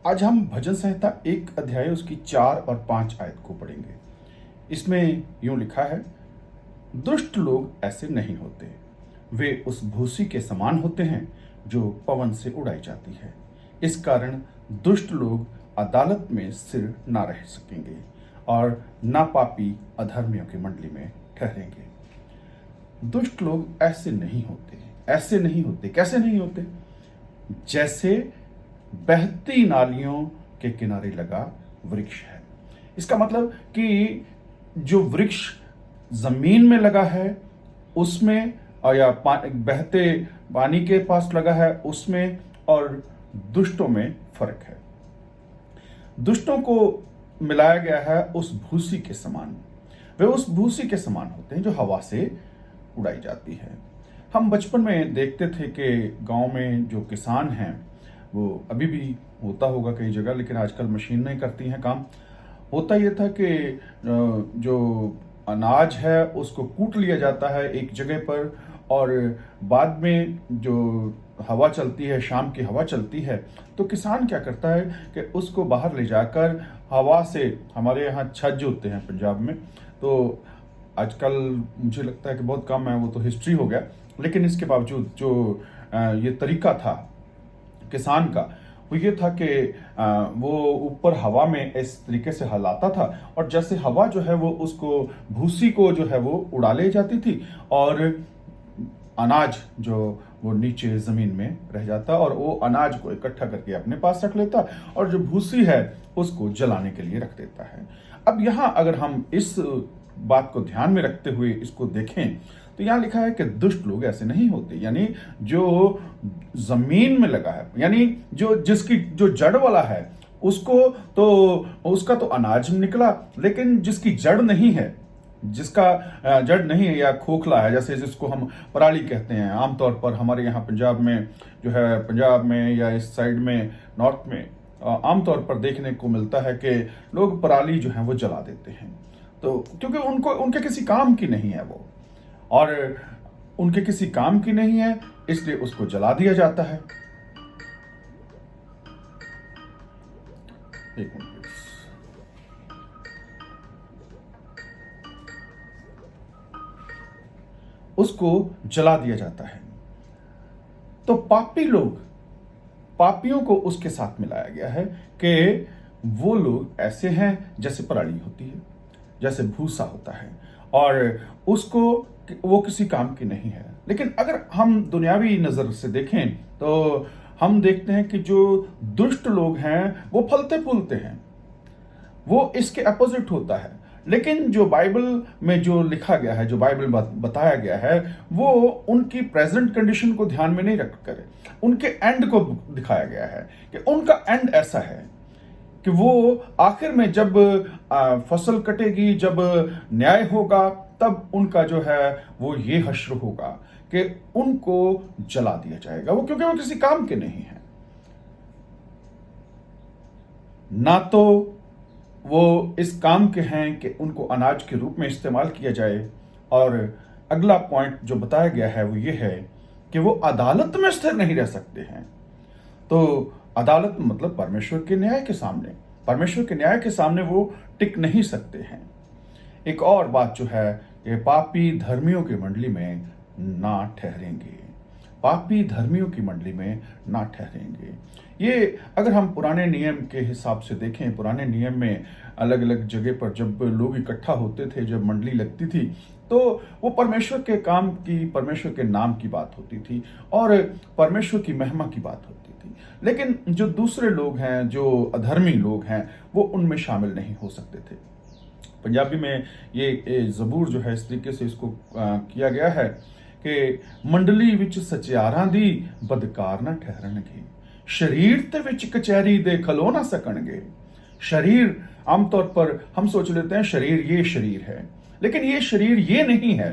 आज हम भजन संहिता 1 अध्याय उसकी 4 और 5 आयत को पढ़ेंगे। इसमें यूं लिखा है, दुष्ट लोग ऐसे नहीं होते, वे उस भूसी के समान होते हैं जो पवन से उड़ाई जाती है। इस कारण दुष्ट लोग अदालत में स्थिर ना रह सकेंगे और ना पापी अधर्मियों की मंडली में ठहरेंगे। दुष्ट लोग ऐसे नहीं होते, ऐसे नहीं होते। कैसे नहीं होते? जैसे बहती नालियों के किनारे लगा वृक्ष है। इसका मतलब कि जो वृक्ष जमीन में लगा है उसमें, और या बहते पानी के पास लगा है उसमें, और दुष्टों में फर्क है। दुष्टों को मिलाया गया है उस भूसी के समान। वे उस भूसी के समान होते हैं जो हवा से उड़ाई जाती है। हम बचपन में देखते थे कि गांव में जो किसान हैं, वो अभी भी होता होगा कई जगह, लेकिन आजकल मशीन नहीं करती हैं काम। होता यह था कि जो अनाज है उसको कूट लिया जाता है एक जगह पर, और बाद में जो हवा चलती है, शाम की हवा चलती है, तो किसान क्या करता है कि उसको बाहर ले जाकर हवा से, हमारे यहाँ छज्ज होते हैं पंजाब में, तो आजकल मुझे लगता है कि बहुत कम है, वो तो हिस्ट्री हो गया, लेकिन इसके बावजूद जो ये तरीका था किसान का, वो ये था कि वो ऊपर हवा में इस तरीके से हिलाता था, और जैसे हवा जो है वो उसको, भूसी को जो है वो उड़ा ले जाती थी, और अनाज जो वो नीचे जमीन में रह जाता, और वो अनाज को इकट्ठा करके अपने पास रख लेता, और जो भूसी है उसको जलाने के लिए रख देता है। अब यहाँ अगर हम इस बात को ध्यान में रखते हुए इसको देखें, तो यहाँ लिखा है कि दुष्ट लोग ऐसे नहीं होते, यानी जो जमीन में लगा है, यानी जिसकी जो जड़ वाला है उसको तो, उसका तो अनाज निकला, लेकिन जिसकी जड़ नहीं है, जिसका जड़ नहीं है या खोखला है, जैसे जिसको हम पराली कहते हैं, आमतौर पर हमारे यहाँ पंजाब में जो है, पंजाब में या इस साइड में नॉर्थ में आमतौर पर देखने को मिलता है कि लोग पराली जो है वो जला देते हैं। तो क्योंकि उनके किसी काम की नहीं है वो, और उनके किसी काम की नहीं है, इसलिए उसको जला दिया जाता है। एक मिनट, उसको जला दिया जाता है। तो पापी लोग, पापियों को उसके साथ मिलाया गया है कि वो लोग ऐसे हैं जैसे पराली होती है, जैसे भूसा होता है, और उसको, वो किसी काम की नहीं है। लेकिन अगर हम दुनियावी नजर से देखें तो हम देखते हैं कि जो दुष्ट लोग हैं वो फलते फूलते हैं, वो इसके अपोजिट होता है। लेकिन जो बाइबल में जो लिखा गया है, जो बाइबल बताया गया है, वो उनकी प्रेजेंट कंडीशन को ध्यान में नहीं रखकर उनके एंड को दिखाया गया है कि उनका एंड ऐसा है कि वो आखिर में जब फसल कटेगी, जब न्याय होगा, तब उनका जो है वो ये हश्र होगा कि उनको जला दिया जाएगा, वो क्योंकि वो किसी काम के नहीं है। ना तो वो इस काम के हैं कि उनको अनाज के रूप में इस्तेमाल किया जाए, और अगला पॉइंट जो बताया गया है वो ये है कि वो अदालत में स्थिर नहीं रह सकते हैं। तो अदालत मतलब परमेश्वर के न्याय के सामने, परमेश्वर के न्याय के सामने वो टिक नहीं सकते हैं। एक और बात जो है कि पापी धर्मियों की मंडली में ना ठहरेंगे, पापी धर्मियों की मंडली में ना ठहरेंगे। ये अगर हम पुराने नियम के हिसाब से देखें, पुराने नियम में अलग अलग जगह पर जब लोग इकट्ठा होते थे, जब मंडली लगती थी, तो वो परमेश्वर के काम की, परमेश्वर के नाम की बात होती थी, और परमेश्वर की महिमा की बात होती थी। लेकिन जो दूसरे लोग हैं, जो अधर्मी लोग हैं, वो उनमें शामिल नहीं हो सकते थे। पंजाबी में ये जबूर जो है इस तरीके से इसको किया गया है कि मंडली विच सचियारां दी बदकार ना ठहरनगे, शरीर ते विच कचहरी दे खलो ना सकणगे। शरीर, आमतौर पर हम सोच लेते हैं शरीर ये शरीर है, लेकिन ये शरीर ये नहीं है।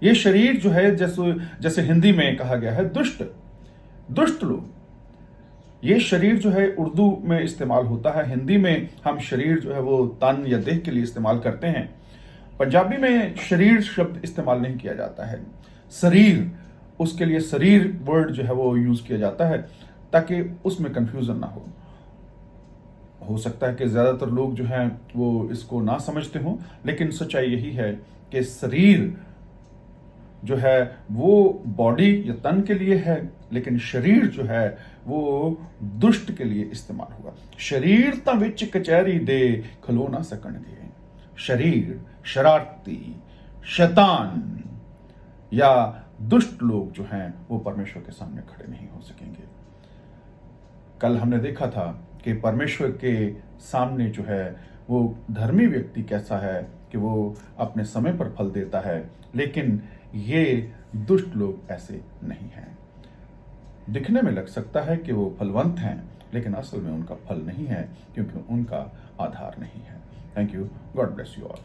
ये शरीर जो है, जैसे हिंदी में कहा गया है दुष्ट, दुष्ट लोग, ये शरीर जो है उर्दू में इस्तेमाल होता है, हिंदी में हम शरीर जो है वो तन या देह के लिए इस्तेमाल करते हैं। पंजाबी में शरीर शब्द इस्तेमाल नहीं किया जाता है, शरीर, उसके लिए शरीर वर्ड जो है वो यूज किया जाता है ताकि उसमें कंफ्यूजन ना हो। हो सकता है कि ज़्यादातर लोग जो हैं वो इसको ना समझते हों, लेकिन सच्चाई यही है कि शरीर जो है वो बॉडी या तन के लिए है, लेकिन शरीर जो है वो दुष्ट के लिए इस्तेमाल हुआ। शरीर तां विच कचहरी दे खलो ना सकणगे। शरीर, शरारती, शैतान या दुष्ट लोग जो हैं वो परमेश्वर के सामने खड़े नहीं हो सकेंगे। कल हमने देखा था कि परमेश्वर के सामने जो है वो धर्मी व्यक्ति कैसा है कि वो अपने समय पर फल देता है, लेकिन ये दुष्ट लोग ऐसे नहीं हैं। दिखने में लग सकता है कि वो फलवंत हैं, लेकिन असल में उनका फल नहीं है, क्योंकि उनका आधार नहीं है। Thank you. God bless you all.